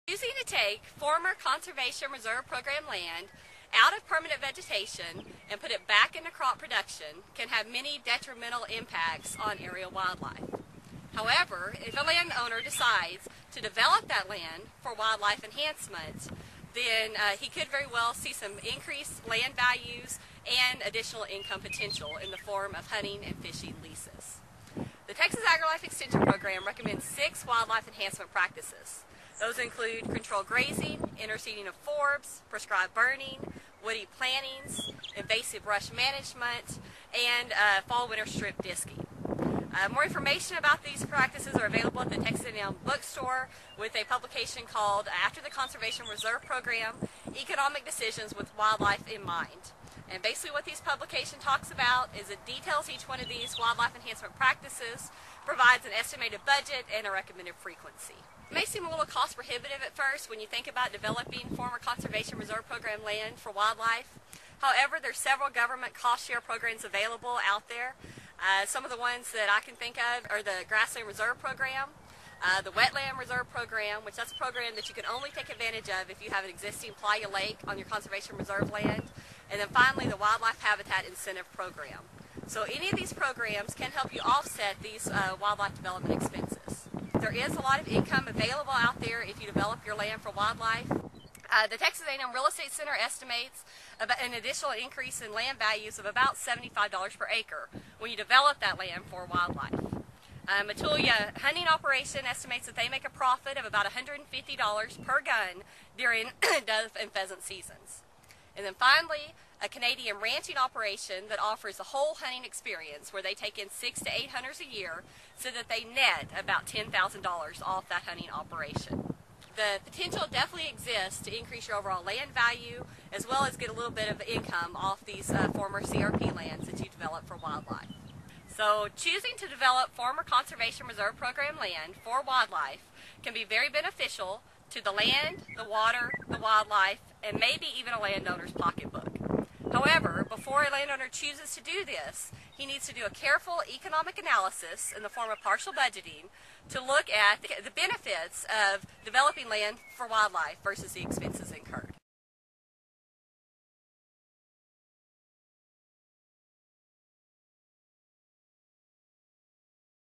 Choosing to take former Conservation Reserve Program land out of permanent vegetation and put it back into crop production can have many detrimental impacts on area wildlife. However, if a landowner decides to develop that land for wildlife enhancement, then he could very well see some increased land values and additional income potential in the form of hunting and fishing leases. The Texas AgriLife Extension Program recommends 6 wildlife enhancement practices. Those include controlled grazing, interseeding of forbs, prescribed burning, woody plantings, invasive brush management, and fall-winter strip disking. More information about these practices are available at the Texas A&M bookstore with a publication called After the Conservation Reserve Program, Economic Decisions with Wildlife in Mind. And basically what this publication talks about is it details each one of these wildlife enhancement practices, provides an estimated budget and a recommended frequency. It may seem a little cost prohibitive at first when you think about developing former Conservation Reserve Program land for wildlife. However, there's several government cost share programs available out there. Some of the ones that I can think of are the Grassland Reserve Program, the Wetland Reserve Program, which that's a program that you can only take advantage of if you have an existing playa lake on your Conservation Reserve land, and then finally the Wildlife Habitat Incentive Program. So any of these programs can help you offset these wildlife development expenses. There is a lot of income available out there if you develop your land for wildlife. The Texas A&M Real Estate Center estimates an additional increase in land values of about $75 per acre when you develop that land for wildlife. Matulia Hunting Operation estimates that they make a profit of about $150 per gun during dove and pheasant seasons. And then finally, a Canadian ranching operation that offers a whole hunting experience where they take in 6 to 8 hunters a year so that they net about $10,000 off that hunting operation. The potential definitely exists to increase your overall land value as well as get a little bit of income off these former CRP lands that you develop for wildlife. So choosing to develop former Conservation Reserve Program land for wildlife can be very beneficial to the land, the water, the wildlife, and maybe even a landowner's pocketbook. However, before a landowner chooses to do this, he needs to do a careful economic analysis in the form of partial budgeting to look at the benefits of developing land for wildlife versus the expenses incurred.